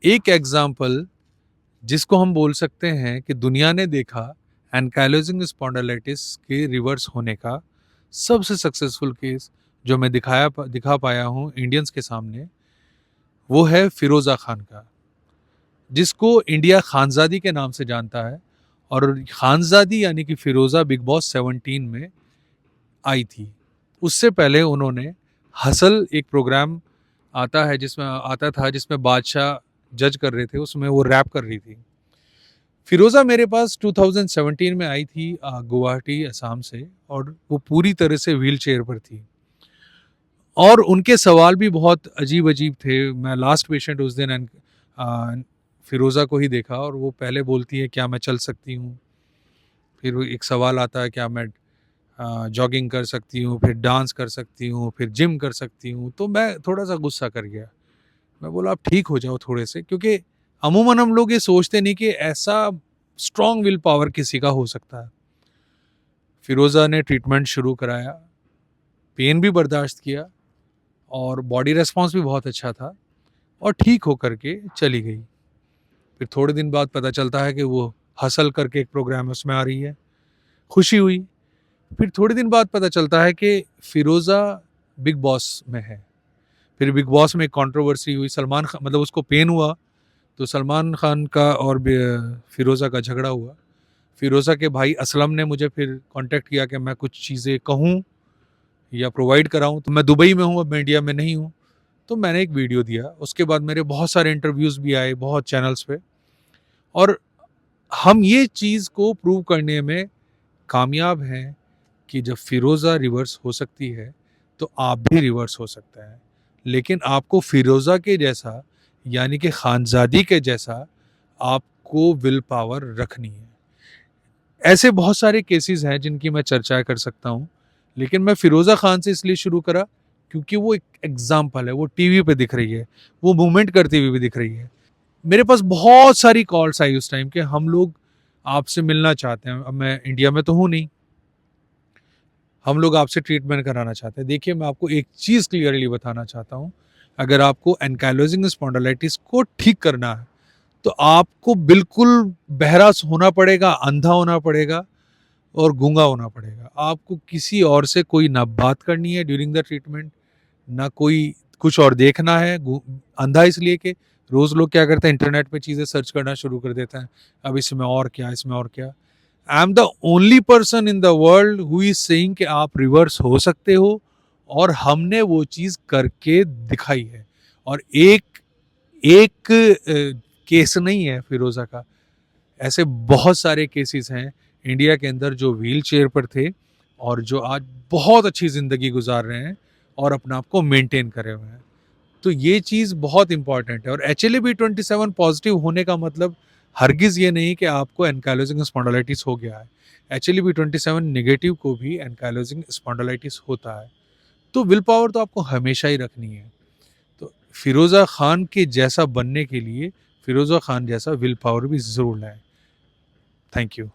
एक एग्जाम्पल जिसको हम बोल सकते हैं कि दुनिया ने देखा एनकाइलोजिंग स्पॉन्डिलाइटिस के रिवर्स होने का सबसे सक्सेसफुल केस जो मैं दिखा पाया हूँ इंडियंस के सामने, वो है फिरोज़ा खान का, जिसको इंडिया खानजादी के नाम से जानता है। और खानजादी यानी कि फिरोज़ा बिग बॉस 17 में आई थी। उससे पहले उन्होंने हसल एक प्रोग्राम आता था जिसमें बादशाह जज कर रहे थे, उसमें वो रैप कर रही थी। फिरोज़ा मेरे पास 2017 में आई थी गुवाहाटी असम से, और वो पूरी तरह से व्हील चेयर पर थी और उनके सवाल भी बहुत अजीब अजीब थे। मैं लास्ट पेशेंट उस दिन फिरोज़ा को ही देखा और वो पहले बोलती है क्या मैं चल सकती हूँ, फिर वो एक सवाल आता है क्या मैं जॉगिंग कर सकती हूँ, फिर डांस कर सकती हूँ, फिर जिम कर सकती हूँ। तो मैं थोड़ा सा गुस्सा कर गया। मैं बोला आप ठीक हो जाओ थोड़े से, क्योंकि अमूमन हम लोग ये सोचते नहीं कि ऐसा स्ट्रॉन्ग विल पावर किसी का हो सकता है। फिरोज़ा ने ट्रीटमेंट शुरू कराया, पेन भी बर्दाश्त किया और बॉडी रेस्पॉन्स भी बहुत अच्छा था और ठीक होकर के चली गई। फिर थोड़े दिन बाद पता चलता है कि वो हसल करके एक प्रोग्राम है उसमें आ रही है, खुशी हुई। फिर थोड़े दिन बाद पता चलता है कि फिरोज़ा बिग बॉस में है। फिर बिग बॉस में एक कंट्रोवर्सी हुई, सलमान खान मतलब उसको पेन हुआ तो सलमान खान का और फिरोज़ा का झगड़ा हुआ। फिरोज़ा के भाई असलम ने मुझे फिर कांटेक्ट किया कि मैं कुछ चीज़ें कहूँ या प्रोवाइड कराऊँ, तो मैं दुबई में हूँ, अब मैं इंडिया में नहीं हूँ। तो मैंने एक वीडियो दिया, उसके बाद मेरे बहुत सारे इंटरव्यूज़ भी आए बहुत चैनल्स पे, और हम ये चीज़ को प्रूव करने में कामयाब हैं कि जब फिरोज़ा रिवर्स हो सकती है तो आप भी रिवर्स हो सकते हैं। लेकिन आपको फिरोज़ा के जैसा यानी कि खानज़ादी के जैसा आपको विल पावर रखनी है। ऐसे बहुत सारे केसेस हैं जिनकी मैं चर्चा कर सकता हूँ, लेकिन मैं फिरोज़ा खान से इसलिए शुरू करा क्योंकि वो एक एग्जाम्पल है, वो टीवी पे दिख रही है, वो मूवमेंट करती हुई भी दिख रही है। मेरे पास बहुत सारी कॉल्स आई उस टाइम के हम लोग आपसे मिलना चाहते हैं। अब मैं इंडिया में तो हूँ नहीं, हम लोग आपसे ट्रीटमेंट कराना चाहते हैं। देखिए मैं आपको एक चीज़ क्लियरली बताना चाहता हूँ, अगर आपको एनकाइलोजिंग स्पॉन्डिलाइटिस को ठीक करना है तो आपको बिल्कुल बहरा होना पड़ेगा, अंधा होना पड़ेगा और गूंगा होना पड़ेगा। आपको किसी और से कोई ना बात करनी है ड्यूरिंग द ट्रीटमेंट, ना कोई कुछ और देखना है। अंधा इसलिए कि रोज लोग क्या करते हैं, इंटरनेट पे चीज़ें सर्च करना शुरू कर देते हैं, अब इसमें और क्या, इसमें और क्या। I am the only person in the world who is saying कि आप रिवर्स हो सकते हो, और हमने वो चीज़ करके दिखाई है। और एक एक केस नहीं है फिरोज़ा का, ऐसे बहुत सारे केसेस हैं इंडिया के अंदर जो व्हील चेयर पर थे और जो आज बहुत अच्छी ज़िंदगी गुजार रहे हैं और अपने आप को मेंटेन करे हुए हैं। तो ये चीज़ बहुत इंपॉर्टेंट है। और HLA-B27 पॉजिटिव होने का मतलब हरगिज़ ये नहीं कि आपको एनकाइलोजिंग स्पॉन्डिलाइटिस हो गया है। HLA-B27 नेगेटिव को भी एनकाइलोजिंग स्पॉन्डिलाइटिस होता है। तो विल पावर तो आपको हमेशा ही रखनी है। तो फिरोज़ा खान के जैसा बनने के लिए फिरोज़ा खान जैसा विल पावर भी ज़रूर लाएं। Thank you.